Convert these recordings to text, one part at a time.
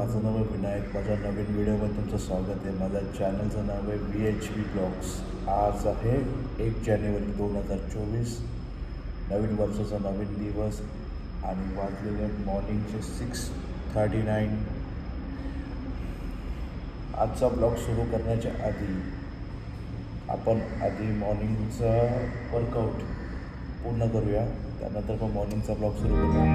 माझं नाव आहे विनायक. माझ्या नवीन व्हिडिओमध्ये तुमचं स्वागत आहे. माझ्या चॅनलचं नाव आहे VHB ब्लॉग्स. आज आहे 1 जानेवारी 2024, नवीन वर्षाचा नवीन दिवस आणि वाजलेले मॉर्निंगचे 6:39. आजचा ब्लॉग सुरू करण्याच्या आपण आधी मॉर्निंगचा वर्कआउट पूर्ण करूया, त्यानंतर मग मॉर्निंगचा ब्लॉग सुरू करूया.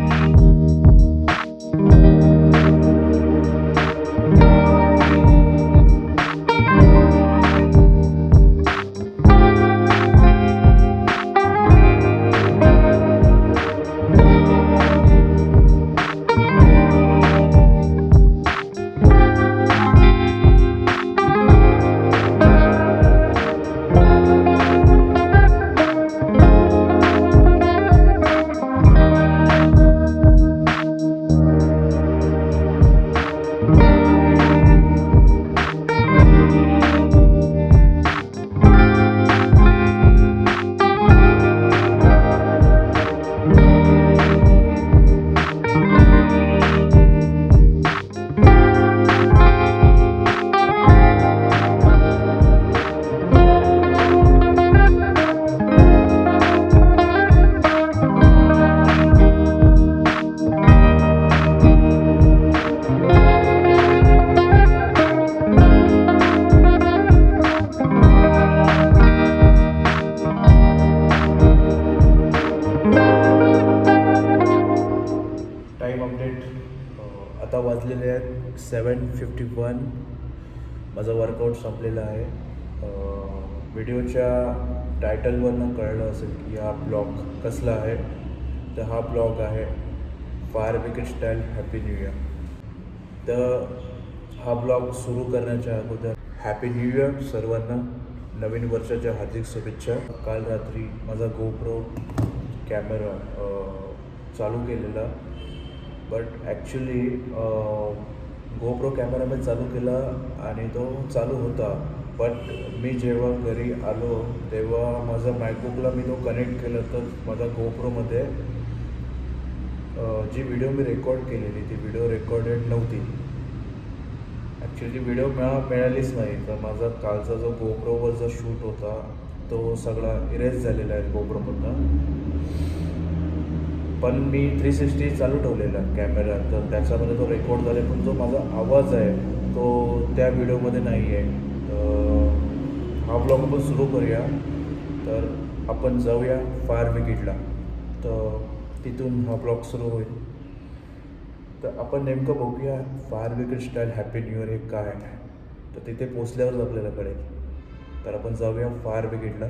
आता वाजलेले आहेत 7:51. माझा वर्कआउट संपलेला आहे. व्हिडिओच्या टायटलवरनं कळलं असेल की हा ब्लॉग कसला आहे. तर हा ब्लॉग आहे fire brigade style happy new year. तर हा ब्लॉग सुरू करण्याच्या अगोदर हॅपी न्यू इयर सर्वांना. नवीन वर्षाच्या हार्दिक शुभेच्छा. काल रात्री माझा GoPro कॅमेरा चालू केलेला, बट ॲक्च्युली GoPro कॅमेरा मी चालू केला आणि तो चालू होता, बट मी जेव्हा घरी आलो तेव्हा माझा मॅकबुकला मी तो कनेक्ट केला, तर माझा GoProमध्ये जी व्हिडिओ मी रेकॉर्ड केलेली ती व्हिडिओ रेकॉर्डेड नव्हती. ॲक्च्युली व्हिडिओ मिळालीच नाही. तर माझा कालचा जो GoProवर जो शूट होता तो सगळा इरेज झालेला आहे GoProमधनं. पण मी 360 चालू ठेवलेला कॅमेरा, तर त्याच्यामध्ये तो रेकॉर्ड झाला, पण जो माझा आवाज आहे तो त्या व्हिडिओमध्ये नाही आहे. तर हा ब्लॉग आपण सुरू करूया. तर आपण जाऊया फायर ब्रिगेडला, तर तिथून हा ब्लॉग सुरू होईल. तर आपण नेमकं बघूया fire brigade style happy new year हे काय आहे. तर तिथे पोचल्यावरच आपल्याला कळेल. तर आपण जाऊया फायर ब्रिगेडला.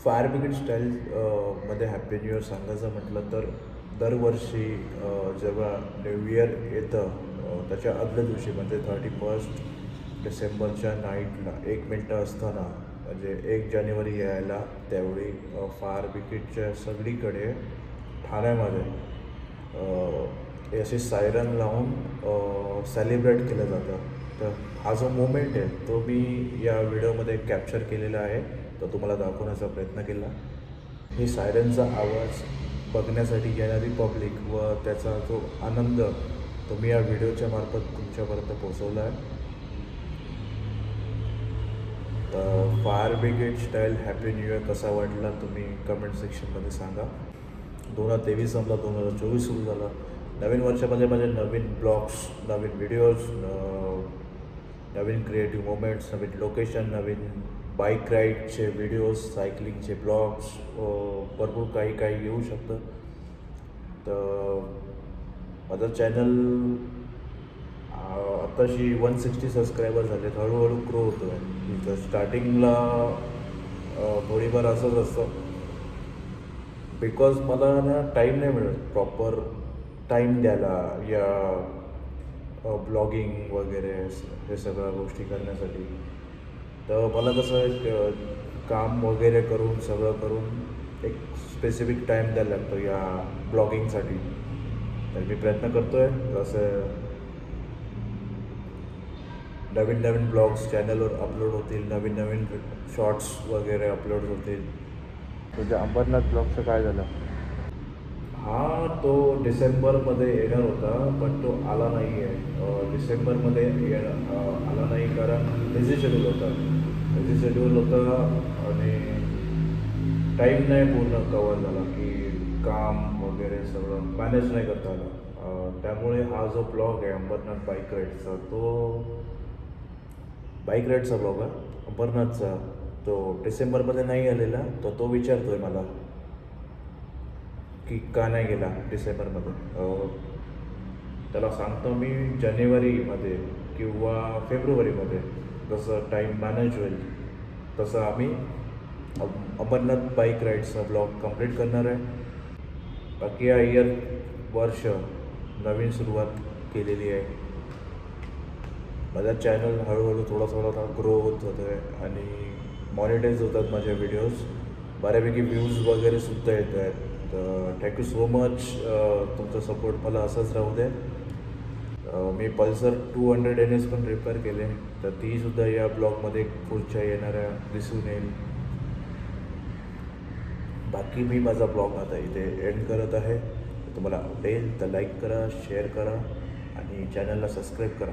फायर ब्रिगेड स्टाईल मध्ये हॅपी न्यू इयर सांगायचं म्हटलं तर दरवर्षी जेव्हा न्यू इयर येतं त्याच्या आदल्या दिवशी म्हणजे 31 डिसेंबरच्या नाईटला 1 मिनटं असताना म्हणजे 1 जानेवारी यायला त्यावेळी फायर ब्रिगेडच्या सगळीकडे ठाण्यामध्ये हे असे सायरन लावून सेलिब्रेट केलं जातं. तर हा जो मोमेंट आहे तो मी या व्हिडिओमध्ये कॅप्चर केलेला आहे, तो तुम्हाला दाखवण्याचा प्रयत्न केला. ही सायरनचा आवाज बघण्यासाठी येणारी पब्लिक व त्याचा जो आनंद तो मी या व्हिडिओच्या मार्फत तुमच्यापर्यंत पोहोचवला आहे. तर fire brigade style happy new year कसा वाटला तुम्ही कमेंट सेक्शनमध्ये सांगा. 2023 संपला, 2024 सुरू झाला. नवीन वर्षामध्ये माझे नवीन ब्लॉग्स, नवीन व्हिडिओज, नवीन क्रिएटिव्ह मोमेंट्स, नवीन लोकेशन, नवीन बाईक राईडचे व्हिडिओज, सायकलिंगचे ब्लॉग्स, भरपूर काही येऊ शकतं. तर माझं चॅनल आत्ताशी 160 सबस्क्रायबर झालेत. हळूहळू ग्रो होतो आहे. तर स्टार्टिंगला थोडीफार असंच असतं बिकॉज मला ना टाईम नाही मिळत प्रॉपर टाईम द्यायला या ब्लॉगिंग वगैरे हे सगळ्या गोष्टी करण्यासाठी. तर मला कसं काम वगैरे करून सगळं करून एक स्पेसिफिक टाईम द्यायला लागतो या ब्लॉगिंगसाठी. तर मी प्रयत्न करतो आहे जसं नवीन ब्लॉग्स चॅनलवर अपलोड होतील, नवीन शॉर्ट्स वगैरे अपलोड होतील. तुझ्या अंबरनाथ ब्लॉगचं काय झालं? हा तो डिसेंबरमध्ये येणार होता पण तो आला नाही आहे. डिसेंबरमध्ये आला नाही कारण बिझी शेड्यूल होता आणि टाईम नाही पूर्ण कवर झाला की काम वगैरे सगळं मॅनेज नाही करता आलं. त्यामुळे हा जो ब्लॉग आहे अंबरनाथ बाईक राईडचा, तो बाईक राईडचा ब्लॉग आहे अंबरनाथचा, तो डिसेंबरमध्ये नाही आलेला. तो विचारतो आहे मला की का नाही गेला डिसेंबरमध्ये. त्याला सांगतो मी जानेवारीमध्ये किंवा फेब्रुवारीमध्ये जसं टाईम मॅनेज होईल तसं आम्ही अंबरनाथ बाईक राईडचा ब्लॉग कंप्लीट करणार आहे. बाकी या वर्ष नवीन सुरुवात केलेली आहे. माझा चॅनल हळूहळू थोडा ग्रो होत जातो आहे आणि मॉनिटाईज होतात माझे व्हिडिओज. बऱ्यापैकी व्ह्यूज वगैरे सुद्धा येत आहेत. तर थँक्यू सो मच. तुमचा सपोर्ट मला असाच राहू दे. मी पल्सर 200 NS पण रिपेअर केले, तर तीसुद्धा या ब्लॉगमध्ये पुढच्या येणाऱ्या दिसून येईल. बाकी मी माझा ब्लॉग आता इथे एंड करत आहे. तुम्हाला आवडेल तर लाईक करा, शेअर करा आणि चॅनलला सबस्क्राईब करा.